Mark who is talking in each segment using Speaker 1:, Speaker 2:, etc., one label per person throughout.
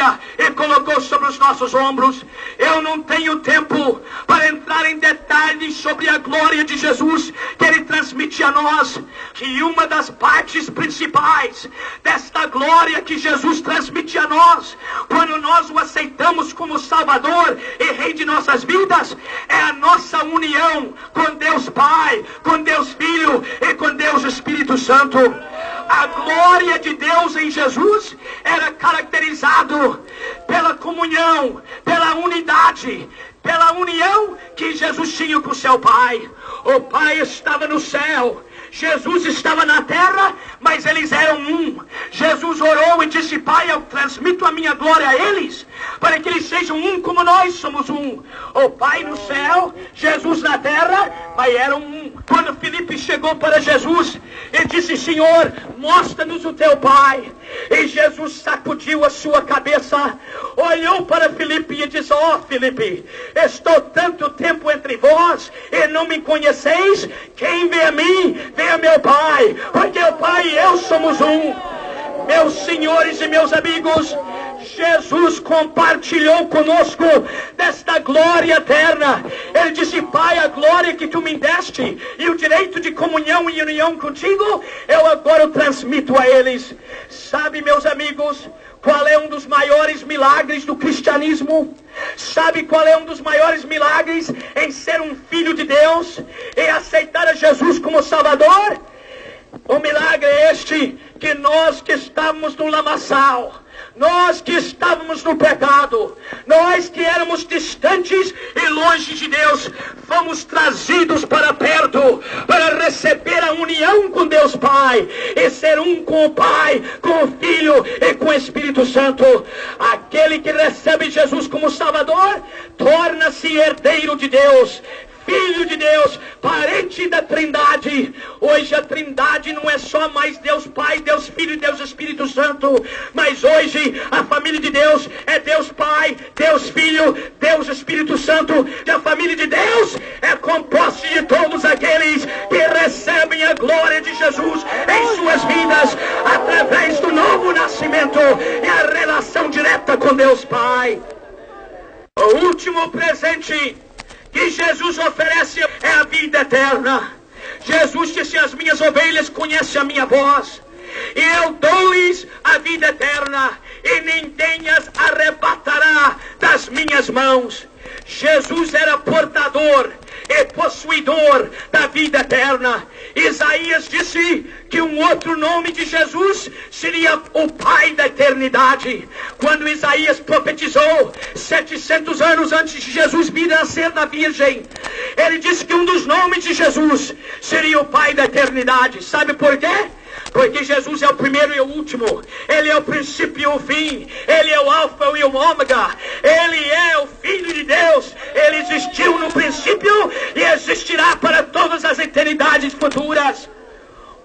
Speaker 1: glória e colocou sobre os nossos ombros. Eu não tenho tempo para entrar em detalhes sobre a glória de Jesus que Ele transmite a nós. E uma das partes principais desta glória que Jesus transmite a nós, quando nós o aceitamos como Salvador e Rei de nossas vidas, é a nossa união com Deus Pai, com Deus Filho e com Deus Espírito Santo. A glória de Deus em Jesus era caracterizado pela comunhão, pela unidade, pela união que Jesus tinha com seu Pai. O Pai estava no céu, Jesus estava na terra, mas eles eram um. Jesus orou e disse: Pai, eu transmito a minha glória a eles, para que eles sejam um como nós somos um. O Pai no céu, Jesus na terra, mas eram um. Quando Filipe chegou para Jesus, ele disse: Senhor, mostra-nos o teu Pai. E Jesus sacudiu a sua cabeça, olhou para Filipe e disse: ó Filipe, estou tanto tempo entre vós e não me conheceis? Quem vê a mim, vê a meu Pai, porque o Pai e eu somos um. Meus senhores e meus amigos, Jesus compartilhou conosco desta glória eterna. Ele disse: Pai, a glória que tu me deste e o direito de comunhão e união contigo, eu agora o transmito a eles. Sabe, meus amigos, qual é um dos maiores milagres do cristianismo? Sabe qual é um dos maiores milagres em ser um filho de Deus e aceitar a Jesus como Salvador? O milagre é este, que nós que estávamos no lamaçal, nós que estávamos no pecado, nós que éramos distantes e longe de Deus, fomos trazidos para perto, para receber a união com Deus Pai, e ser um com o Pai, com o Filho e com o Espírito Santo. Aquele que recebe Jesus como Salvador, torna-se herdeiro de Deus, Filho de Deus, parente da Trindade. Hoje a Trindade não é só mais Deus Pai, Deus Filho e Deus Espírito Santo, mas hoje a família de Deus é Deus Pai, Deus Filho, Deus Espírito Santo. E a família de Deus é composta de todos aqueles que recebem a glória de Jesus em suas vidas, através do novo nascimento e a relação direta com Deus Pai. O último presente que Jesus oferece é a vida eterna. Jesus disse: as minhas ovelhas conhecem a minha voz, e eu dou-lhes a vida eterna, e ninguém as arrebatará das minhas mãos. Jesus era portador e possuidor da vida eterna. Isaías disse que um outro nome de Jesus seria o Pai da eternidade. Quando Isaías profetizou 700 anos antes de Jesus vir nascer da Virgem, ele disse que um dos nomes de Jesus seria o Pai da eternidade. Sabe por quê? Porque Jesus é o primeiro e o último. Ele é o princípio e o fim. Ele é o alfa e o ômega. Ele é o Filho de Deus. Ele existiu no princípio e existirá para todas as eternidades futuras.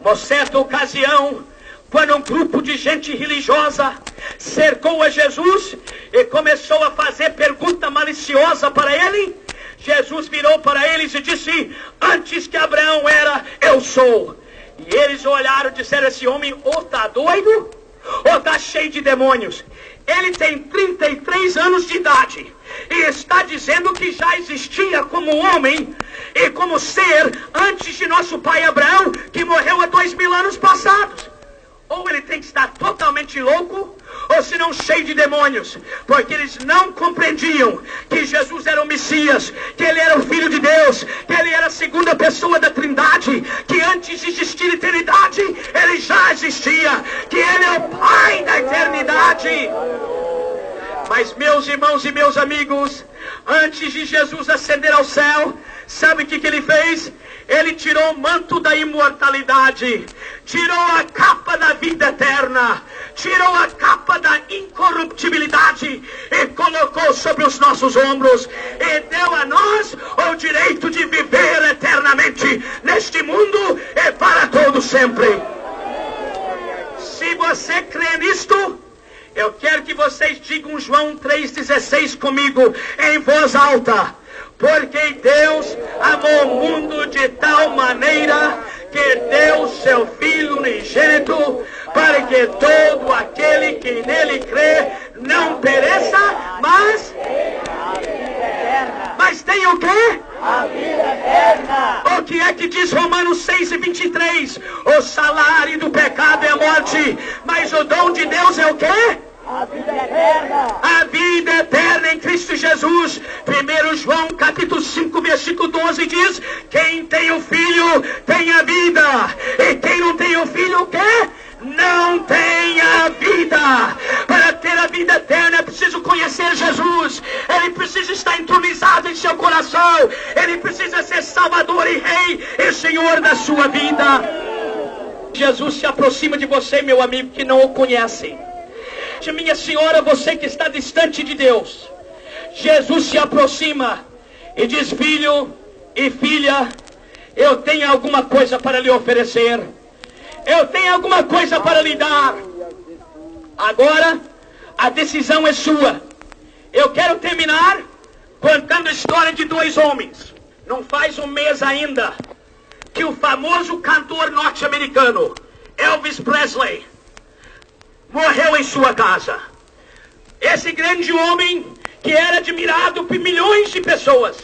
Speaker 1: Uma certa ocasião, quando um grupo de gente religiosa cercou a Jesus e começou a fazer pergunta maliciosa para ele, Jesus virou para eles e disse: antes que Abraão era, eu sou. E eles olharam e disseram: esse homem ou está doido ou está cheio de demônios. Ele tem 33 anos de idade e está dizendo que já existia como homem e como ser antes de nosso pai Abraão, que morreu há 2000 anos passados. Ou ele tem que estar totalmente louco, ou se não cheio de demônios, porque eles não compreendiam que Jesus era o Messias, que ele era o Filho de Deus, que ele era a segunda pessoa da Trindade, que antes de existir a eternidade, ele já existia, que ele é o Pai da eternidade. Mas meus irmãos e meus amigos, antes de Jesus ascender ao céu, sabe o que ele fez? Ele tirou o manto da imortalidade, tirou a capa da vida eterna, tirou a capa da incorruptibilidade e colocou sobre os nossos ombros e deu a nós o direito de viver eternamente neste mundo e para todo sempre. Se você crê nisto, eu quero que vocês digam João 3,16 comigo em voz alta. Porque Deus amou o mundo de tal maneira que deu seu Filho unigênito, para que todo aquele que nele crê não pereça, tem o quê?
Speaker 2: A vida eterna.
Speaker 1: O que é que diz Romanos 6:23? O salário do pecado é a morte, mas o dom de Deus é o quê?
Speaker 2: A vida eterna.
Speaker 1: A vida eterna em Cristo Jesus. 1 João capítulo 5, versículo 12 diz: quem tem o Filho tem a vida, e quem não tem o Filho o quê? Não tem a vida. Para ter a vida eterna é preciso conhecer Jesus. Ele precisa estar entronizado em seu coração. Ele precisa ser Salvador e Rei e Senhor da sua vida. Jesus se aproxima de você, meu amigo, que não o conhece. Minha senhora, você que está distante de Deus, Jesus se aproxima e diz: filho e filha, eu tenho alguma coisa para lhe oferecer. Eu tenho alguma coisa para lhe dar. Agora, a decisão é sua. Eu quero terminar contando a história de dois homens. Não faz um mês ainda que o famoso cantor norte-americano Elvis Presley morreu em sua casa. Esse grande homem que era admirado por milhões de pessoas.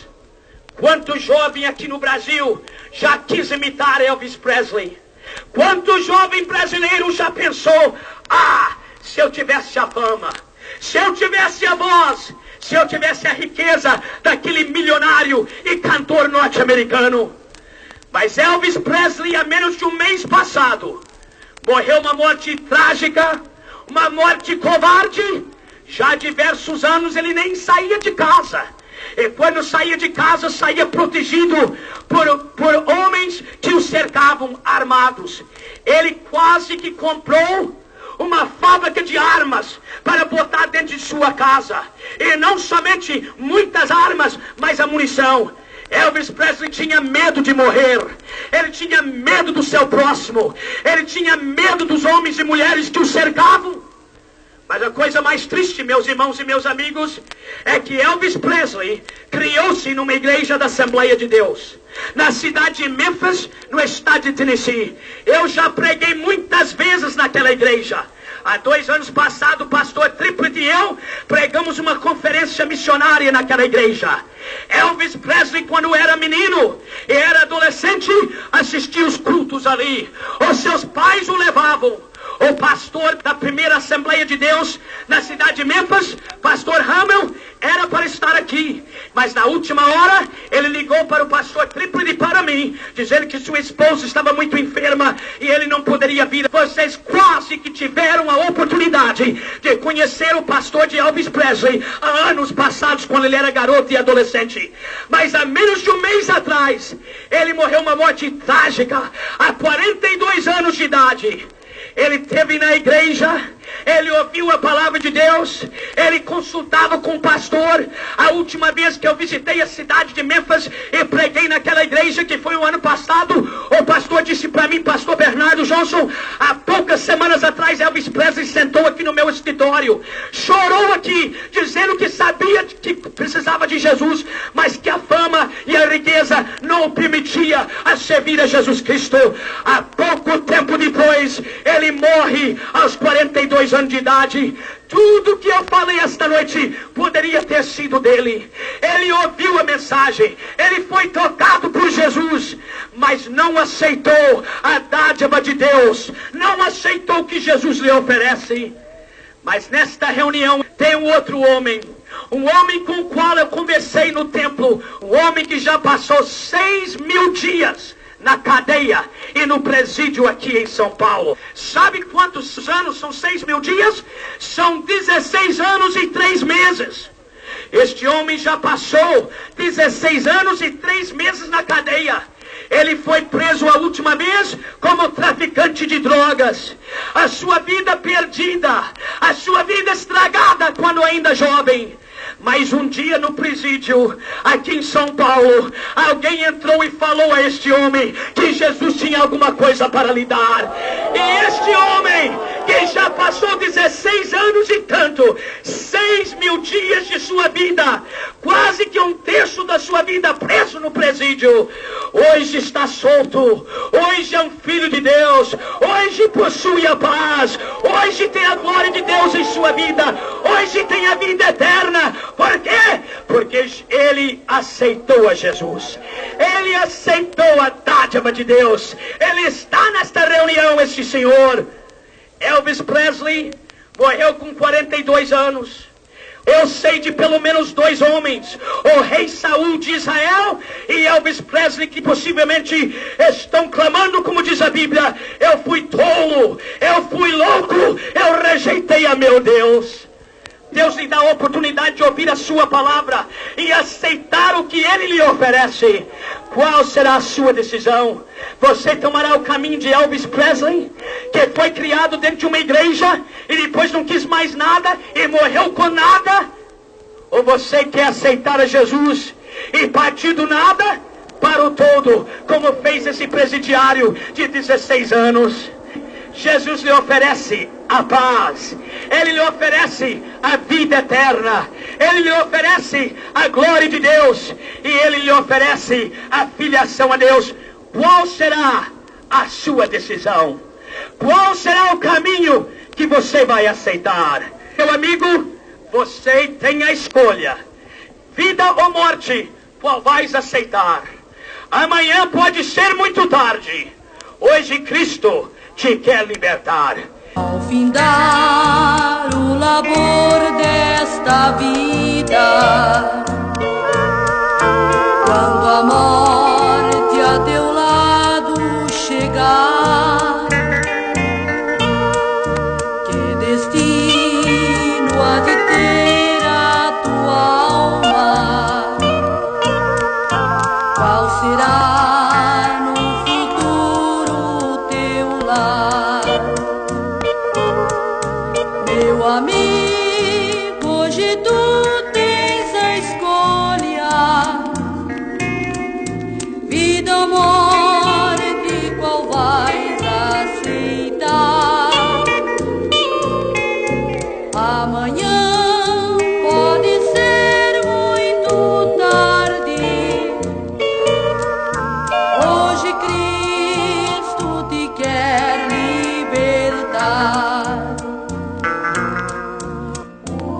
Speaker 1: Quanto jovem aqui no Brasil já quis imitar Elvis Presley? Quanto jovem brasileiro já pensou: ah, se eu tivesse a fama, se eu tivesse a voz, se eu tivesse a riqueza daquele milionário e cantor norte-americano. Mas Elvis Presley, há menos de um mês passado, morreu uma morte trágica, uma morte covarde. Já há diversos anos ele nem saía de casa. E quando saía de casa, saía protegido por homens que o cercavam armados. Ele quase que comprou uma fábrica de armas para botar dentro de sua casa. E não somente muitas armas, mas a munição. Elvis Presley tinha medo de morrer. Ele tinha medo do seu próximo. Ele tinha medo dos homens e mulheres que o cercavam. Mas a coisa mais triste, meus irmãos e meus amigos, é que Elvis Presley criou-se numa igreja da Assembleia de Deus, na cidade de Memphis, no estado de Tennessee. Eu já preguei muitas vezes naquela igreja. Há 2 anos passados, o pastor Triplett e eu pregamos uma conferência missionária naquela igreja. Elvis Presley, quando era menino e era adolescente, assistia os cultos ali. Os seus pais o levavam. O pastor da primeira Assembleia de Deus na cidade de Memphis, pastor Hamel, era para estar aqui. Mas na última hora, ele ligou para o pastor Triplett e para mim, dizendo que sua esposa estava muito enferma e ele não poderia vir. Vocês quase que tiveram a oportunidade de conhecer o pastor de Elvis Presley há anos passados, quando ele era garoto e adolescente. Mas há menos de um mês atrás, ele morreu uma morte trágica, há 42 anos de idade. Ele esteve na igreja, ele ouviu a palavra de Deus, ele consultava com o pastor. A última vez que eu visitei a cidade de Memphis e preguei naquela igreja, que foi o ano passado, o pastor disse para mim: pastor Bernardo Johnson, há poucas semanas atrás Elvis Presley sentou aqui no meu escritório, chorou aqui, dizendo que sabia que precisava de Jesus, mas que a fama e a riqueza não o permitia a servir a Jesus Cristo. Há pouco tempo depois, ele morre aos 42 anos de idade. Tudo que eu falei esta noite poderia ter sido dele. Ele ouviu a mensagem, ele foi tocado por Jesus, mas não aceitou a dádiva de Deus, não aceitou o que Jesus lhe oferece. Mas nesta reunião tem um outro homem, um homem com o qual eu conversei no templo, um homem que já passou 6.000 dias na cadeia e no presídio aqui em São Paulo. Sabe quantos anos são 6.000 dias? São 16 anos e 3 meses. Este homem já passou 16 anos e 3 meses na cadeia. Ele foi preso a última vez como traficante de drogas. A sua vida perdida, a sua vida estragada quando ainda jovem. Mas um dia no presídio, aqui em São Paulo, alguém entrou e falou a este homem que Jesus tinha alguma coisa para lhe dar. E este homem, que já passou 16 anos e tanto, 6.000 dias de sua vida, quase que 1/3 da sua vida preso no presídio, hoje está solto, hoje é um filho de Deus, hoje possui a paz, hoje tem a glória de Deus em sua vida, hoje tem a vida eterna. Por quê? Porque Porque ele aceitou a Jesus. Ele aceitou a dádiva de Deus. Ele está nesta reunião, este senhor. Elvis Presley morreu com 42 anos. Eu sei de pelo menos 2 homens, o rei Saul de Israel e Elvis Presley, que possivelmente estão clamando, como diz a Bíblia: eu fui tolo, eu fui louco, eu rejeitei a meu Deus. Deus lhe dá a oportunidade de ouvir a sua palavra e aceitar o que ele lhe oferece. Qual será a sua decisão? Você tomará o caminho de Elvis Presley, que foi criado dentro de uma igreja e depois não quis mais nada e morreu com nada? Ou você quer aceitar a Jesus e partir do nada para o todo, como fez esse presidiário de 16 anos? Jesus lhe oferece a paz, ele lhe oferece a vida eterna, ele lhe oferece a glória de Deus e ele lhe oferece a filiação a Deus. Qual será a sua decisão? Qual será o caminho que você vai aceitar? Meu amigo, você tem a escolha: vida ou morte, qual vais aceitar? Amanhã pode ser muito tarde. Hoje Cristo te quer libertar.
Speaker 3: Ao findar o labor desta vida, quando a morte a teu lado chegar, que destino há de ter a tua alma? Qual será no futuro teu lar? Meu amigo, hoje tu tens a escolha: vida ou morte, qual vais aceitar? Amanhã pode ser muito tarde. Hoje Cristo te quer libertar.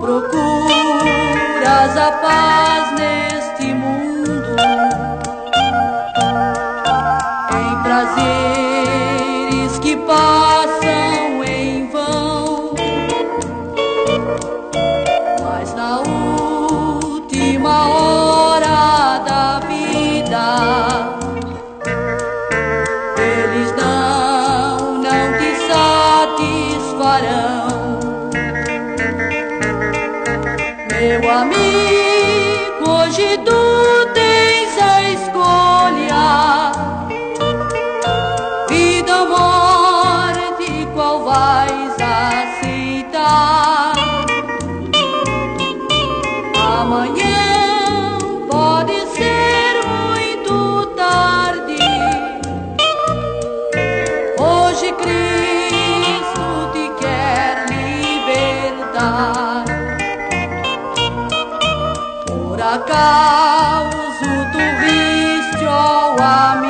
Speaker 3: Procuras a paz neste mundo, em prazeres que passam em vão, mas na última hora da vida eles não te satisfarão. Meu amigo, hoje tu tens a escolha: vida ou morte, qual vais aceitar? Amanhã pode ser muito tarde. Hoje Cristo te quer libertar. Por acaso